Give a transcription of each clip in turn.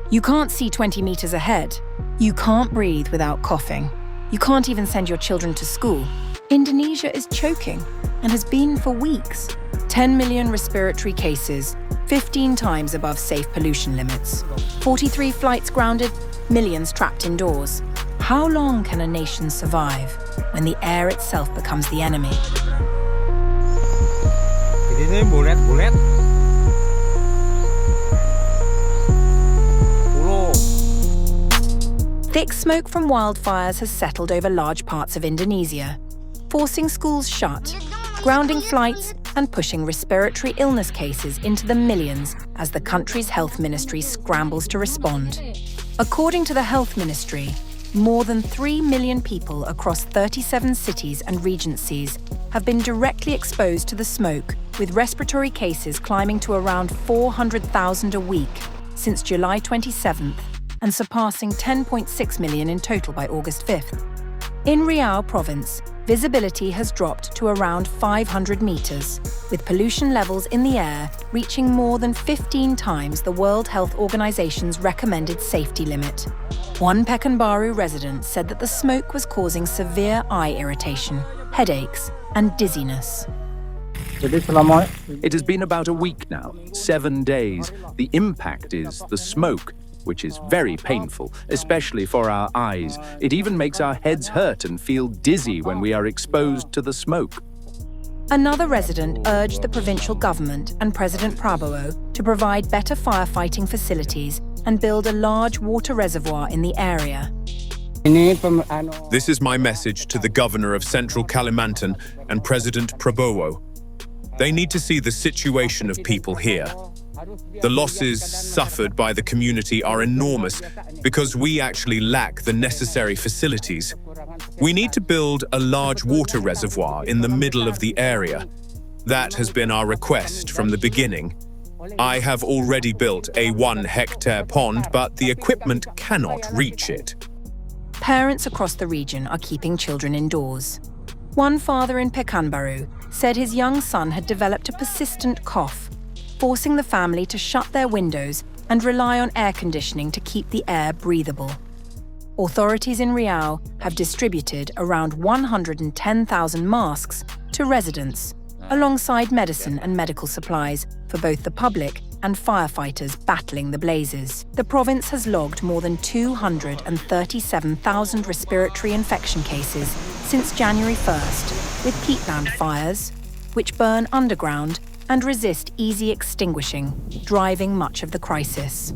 You can't see 20 meters ahead. You can't breathe without coughing. You can't even send your children to school. Indonesia is choking and has been for weeks. 10 million respiratory cases, 15 times above safe pollution limits. 43 flights grounded, millions trapped indoors. How long can a nation survive when the air itself becomes the enemy? Thick smoke from wildfires has settled over large parts of Indonesia, forcing schools shut, grounding flights, and pushing respiratory illness cases into the millions as the country's health ministry scrambles to respond. According to the health ministry, more than 3 million people across 37 cities and regencies have been directly exposed to the smoke, with respiratory cases climbing to around 400,000 a week since July 27th and surpassing 10.6 million in total by August 5th. In Riau province, visibility has dropped to around 500 meters, with pollution levels in the air reaching more than 15 times the World Health Organization's recommended safety limit. One Pekanbaru resident said that the smoke was causing severe eye irritation, headaches, and dizziness. It has been about a week now, 7 days. The impact is the smoke, which is very painful, especially for our eyes. It even makes our heads hurt and feel dizzy when we are exposed to the smoke. Another resident urged the provincial government and President Prabowo to provide better firefighting facilities and build a large water reservoir in the area. This is my message to the governor of Central Kalimantan and President Prabowo. They need to see the situation of people here. The losses suffered by the community are enormous because we actually lack the necessary facilities. We need to build a large water reservoir in the middle of the area. That has been our request from the beginning. I have already built a 1-hectare pond, but the equipment cannot reach it. Parents across the region are keeping children indoors. One father in Pekanbaru said his young son had developed a persistent cough, forcing the family to shut their windows and rely on air conditioning to keep the air breathable. Authorities in Riau have distributed around 110,000 masks to residents, alongside medicine and medical supplies for both the public and firefighters battling the blazes. The province has logged more than 237,000 respiratory infection cases since January 1st, with peatland fires, which burn underground and resist easy extinguishing, driving much of the crisis.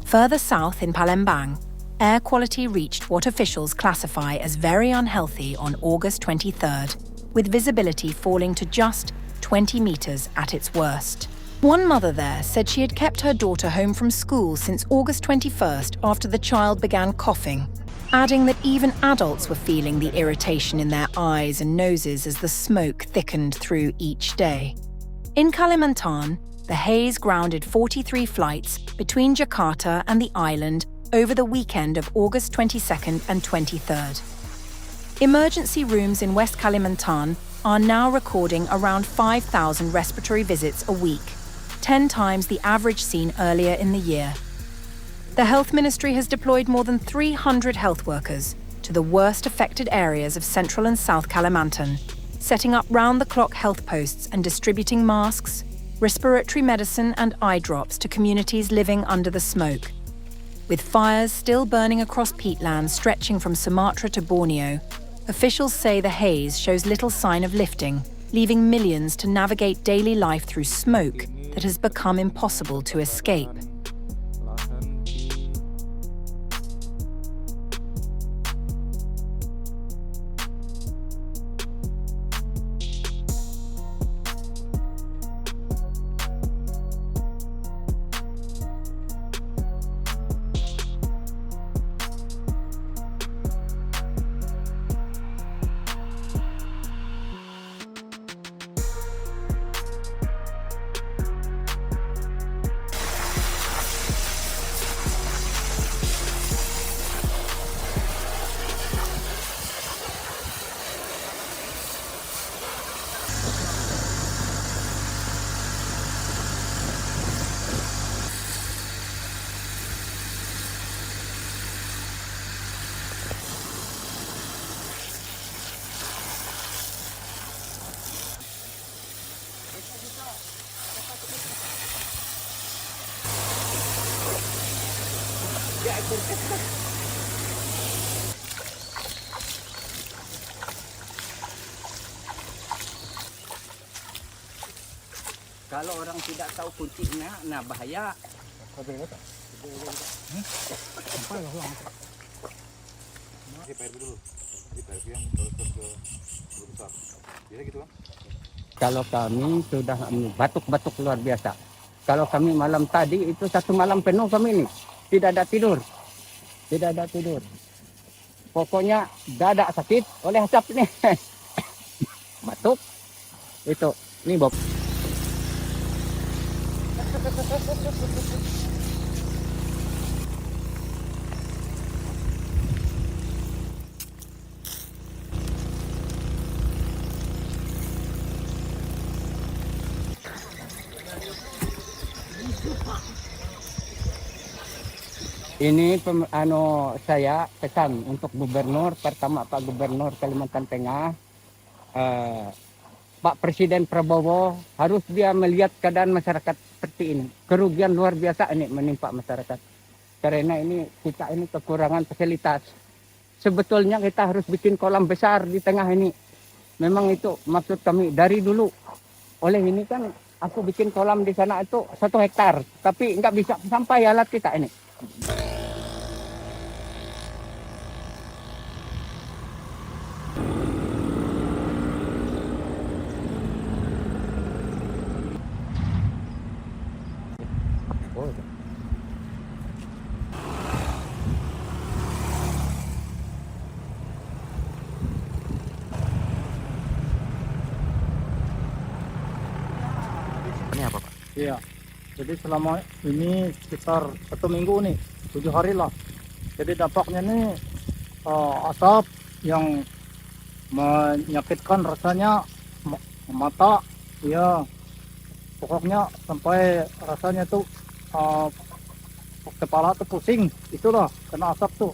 Further south in Palembang, air quality reached what officials classify as very unhealthy on August 23rd, with visibility falling to just 20 meters at its worst. One mother there said she had kept her daughter home from school since August 21st after the child began coughing, adding that even adults were feeling the irritation in their eyes and noses as the smoke thickened through each day. In Kalimantan, the haze grounded 43 flights between Jakarta and the island over the weekend of August 22nd and 23rd. Emergency rooms in West Kalimantan are now recording around 5,000 respiratory visits a week, 10 times the average seen earlier in the year. The health ministry has deployed more than 300 health workers to the worst affected areas of Central and South Kalimantan, setting up round-the-clock health posts and distributing masks, respiratory medicine and eye drops to communities living under the smoke. With fires still burning across peatlands stretching from Sumatra to Borneo, officials say the haze shows little sign of lifting, leaving millions to navigate daily life through smoke that has become impossible to escape. Kalau orang tidak tahu kuncinya, nah bahaya. Kalau kami sudah batuk-batuk luar biasa. Kalau kami malam tadi itu 1 malam penuh kami ini tidak ada tidur, tidak ada tidur. Pokoknya dada sakit oleh asap ini, batuk itu. Ini Bob. Ini saya pesan untuk gubernur, pertama Pak Gubernur Kalimantan Tengah, Pak Presiden Prabowo, harus dia melihat keadaan masyarakat seperti ini. Kerugian luar biasa ini menimpa masyarakat. Karena ini kita ini kekurangan fasilitas. Sebetulnya kita harus bikin kolam besar di tengah ini. Memang itu maksud kami dari dulu. Oleh ini kan aku bikin kolam di sana itu 1 hektar, tapi nggak bisa sampai alat kita ini. Ini apa, Pak? Iya, jadi selama ini sekitar 1 minggu nih, 7 hari lah. Jadi dampaknya nih asap yang menyakitkan rasanya mata, ya pokoknya sampai rasanya tuh kepala tuh pusing, itulah kena asap tuh.